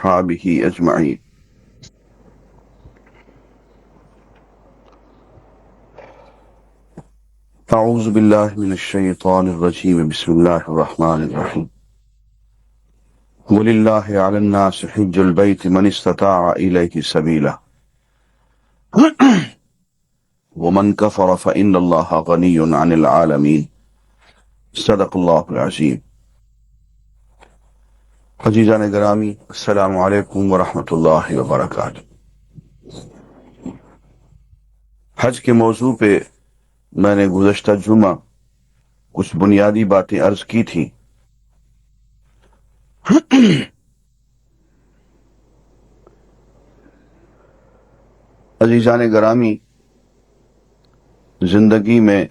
وأصحابه أجمعين. أعوذ بالله من الشيطان الرجيم. بسم الله الرحمن الرحيم. ولله على الناس حج البيت من استطاع إليه سبيلا ومن كفر فإن الله غني عن العالمين. صدق اللہ العظیم. عزیزان گرامی، السلام علیکم ورحمۃ اللہ وبرکاتہ. حج کے موضوع پہ میں نے گزشتہ جمعہ کچھ بنیادی باتیں عرض کی تھیں. عزیزان گرامی، زندگی میں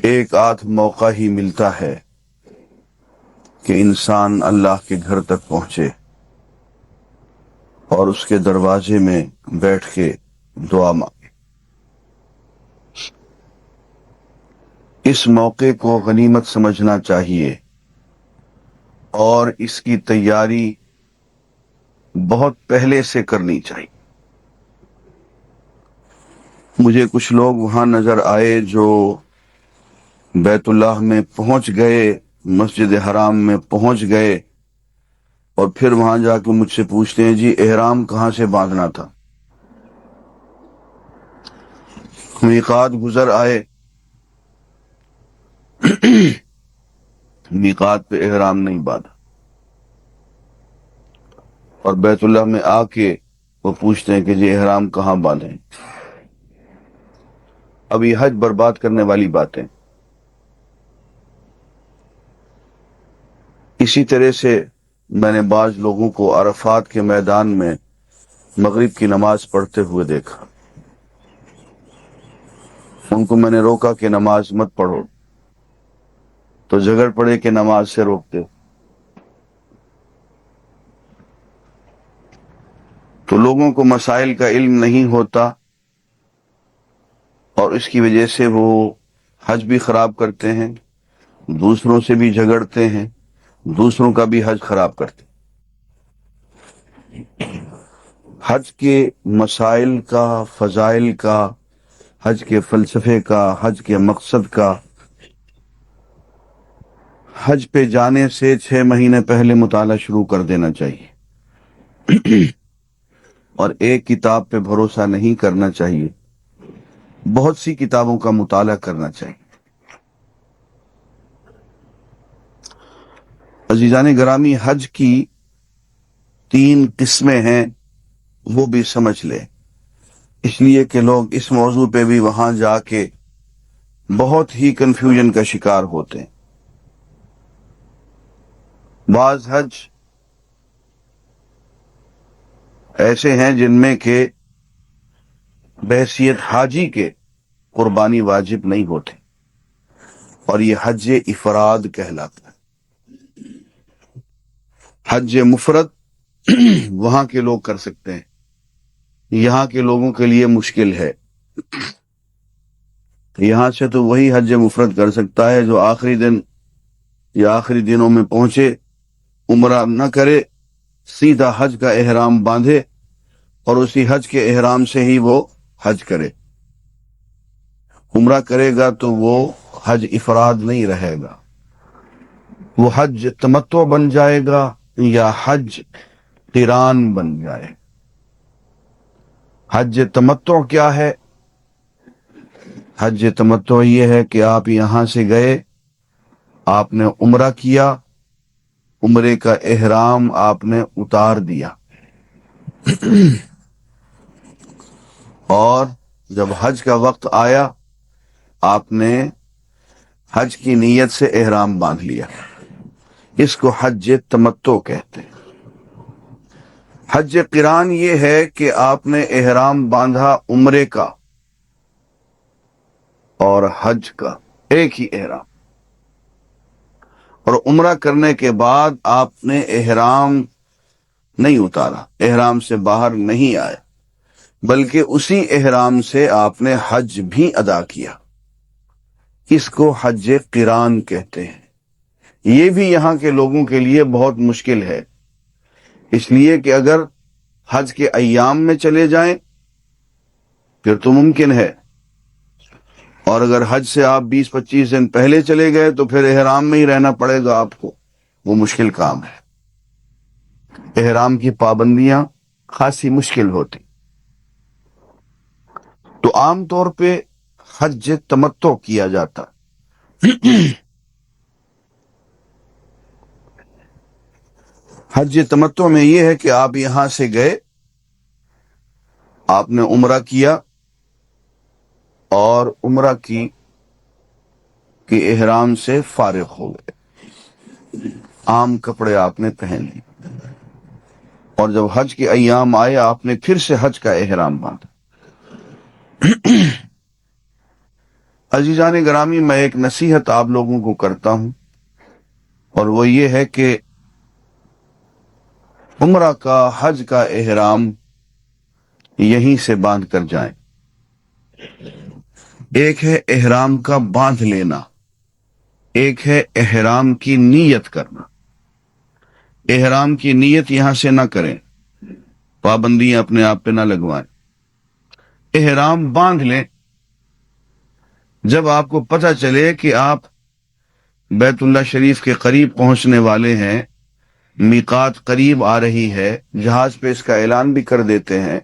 ایک آدھ موقع ہی ملتا ہے کہ انسان اللہ کے گھر تک پہنچے اور اس کے دروازے میں بیٹھ کے دعا مانگے. اس موقع کو غنیمت سمجھنا چاہیے اور اس کی تیاری بہت پہلے سے کرنی چاہیے. مجھے کچھ لوگ وہاں نظر آئے جو بیت اللہ میں پہنچ گئے، مسجد حرام میں پہنچ گئے، اور پھر وہاں جا کے مجھ سے پوچھتے ہیں جی احرام کہاں سے باندھنا تھا. میقات گزر آئے، میقات پہ احرام نہیں باندھا، اور بیت اللہ میں آ کے وہ پوچھتے ہیں کہ جی احرام کہاں باندھیں. اب یہ حج برباد کرنے والی باتیں. اسی طرح سے میں نے بعض لوگوں کو عرفات کے میدان میں مغرب کی نماز پڑھتے ہوئے دیکھا. ان کو میں نے روکا کہ نماز مت پڑھو، تو جھگڑ پڑے کہ نماز سے روکتے. تو لوگوں کو مسائل کا علم نہیں ہوتا اور اس کی وجہ سے وہ حج بھی خراب کرتے ہیں، دوسروں سے بھی جھگڑتے ہیں، دوسروں کا بھی حج خراب کرتے ہیں. حج کے مسائل کا، فضائل کا، حج کے فلسفے کا، حج کے مقصد کا، حج پہ جانے سے 6 مہینے پہلے مطالعہ شروع کر دینا چاہیے. اور ایک کتاب پہ بھروسہ نہیں کرنا چاہیے، بہت سی کتابوں کا مطالعہ کرنا چاہیے. عزیزان گرامی، حج کی 3 قسمیں ہیں، وہ بھی سمجھ لیں، اس لیے کہ لوگ اس موضوع پہ بھی وہاں جا کے بہت ہی کنفیوژن کا شکار ہوتے ہیں. بعض حج ایسے ہیں جن میں کہ بحیثیت حاجی کے قربانی واجب نہیں ہوتے، اور یہ حج افراد کہلاتا ہے. حج مفرد وہاں کے لوگ کر سکتے ہیں، یہاں کے لوگوں کے لیے مشکل ہے. یہاں سے تو وہی حج مفرد کر سکتا ہے جو آخری دن یا آخری دنوں میں پہنچے، عمرہ نہ کرے، سیدھا حج کا احرام باندھے اور اسی حج کے احرام سے ہی وہ حج کرے. عمرہ کرے گا تو وہ حج افراد نہیں رہے گا، وہ حج تمتع بن جائے گا یا حج قران بن جائے. حج تمتع کیا ہے؟ حج تمتع یہ ہے کہ آپ یہاں سے گئے، آپ نے عمرہ کیا، عمرے کا احرام آپ نے اتار دیا، اور جب حج کا وقت آیا آپ نے حج کی نیت سے احرام باندھ لیا. اس کو حج تمتع کہتے ہیں. حج قران یہ ہے کہ آپ نے احرام باندھا عمرے کا اور حج کا، ایک ہی احرام، اور عمرہ کرنے کے بعد آپ نے احرام نہیں اتارا، احرام سے باہر نہیں آئے، بلکہ اسی احرام سے آپ نے حج بھی ادا کیا. اس کو حج قران کہتے ہیں. یہ بھی یہاں کے لوگوں کے لیے بہت مشکل ہے، اس لیے کہ اگر حج کے ایام میں چلے جائیں پھر تو ممکن ہے، اور اگر حج سے آپ 20-25 دن پہلے چلے گئے تو پھر احرام میں ہی رہنا پڑے گا آپ کو، وہ مشکل کام ہے۔ احرام کی پابندیاں خاصی مشکل ہوتی، تو عام طور پہ حج تمتع کیا جاتا۔ حج تمتع میں یہ ہے کہ آپ یہاں سے گئے، آپ نے عمرہ کیا، اور عمرہ کی احرام سے فارغ ہو گئے، عام کپڑے آپ نے پہن لیے، اور جب حج کے ایام آئے آپ نے پھر سے حج کا احرام باندھا۔ عزیزان گرامی، میں ایک نصیحت آپ لوگوں کو کرتا ہوں، اور وہ یہ ہے کہ عمرہ کا، حج کا احرام یہیں سے باندھ کر جائیں۔ ایک ہے احرام کا باندھ لینا، ایک ہے احرام کی نیت کرنا۔ احرام کی نیت یہاں سے نہ کریں، پابندیاں اپنے آپ پہ نہ لگوائیں، احرام باندھ لیں۔ جب آپ کو پتہ چلے کہ آپ بیت اللہ شریف کے قریب پہنچنے والے ہیں، میقات قریب آ رہی ہے، جہاز پہ اس کا اعلان بھی کر دیتے ہیں،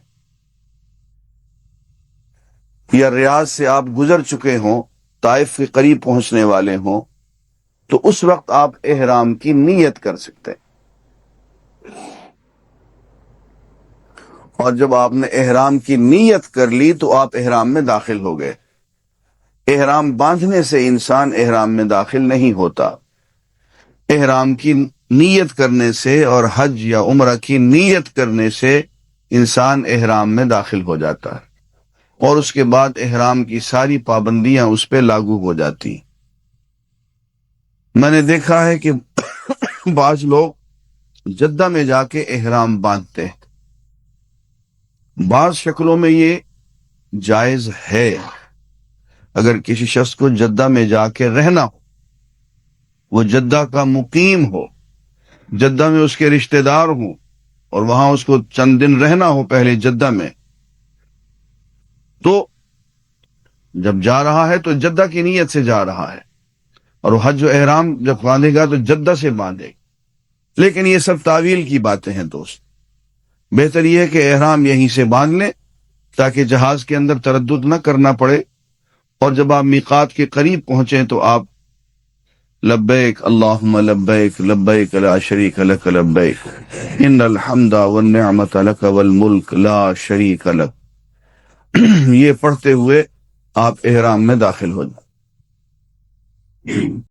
یا ریاض سے آپ گزر چکے ہوں، طائف کے قریب پہنچنے والے ہوں، تو اس وقت آپ احرام کی نیت کر سکتے ہیں۔ اور جب آپ نے احرام کی نیت کر لی تو آپ احرام میں داخل ہو گئے۔ احرام باندھنے سے انسان احرام میں داخل نہیں ہوتا، احرام کی نیت کرنے سے اور حج یا عمرہ کی نیت کرنے سے انسان احرام میں داخل ہو جاتا ہے، اور اس کے بعد احرام کی ساری پابندیاں اس پہ لاگو ہو جاتی۔ میں نے دیکھا ہے کہ بعض لوگ جدہ میں جا کے احرام باندھتے ہیں، بعض شکلوں میں یہ جائز ہے، اگر کسی شخص کو جدہ میں جا کے رہنا ہو، وہ جدہ کا مقیم ہو، جدہ میں اس کے رشتہ دار ہوں، اور وہاں اس کو چند دن رہنا ہو پہلے جدہ میں، تو جب جا رہا ہے تو جدہ کی نیت سے جا رہا ہے، اور وہ حج و احرام جب باندھے گا تو جدہ سے باندھے گا۔ لیکن یہ سب تعویل کی باتیں ہیں دوست، بہتر یہ ہے کہ احرام یہیں سے باندھ لیں تاکہ جہاز کے اندر تردد نہ کرنا پڑے، اور جب آپ میقات کے قریب پہنچیں تو آپ لبیک اللہم لبیک لبیک لا شریک لک لبیک ان الحمد والنعمت لک والملک لا شریک لک، یہ پڑھتے ہوئے آپ احرام میں داخل ہو جائیں۔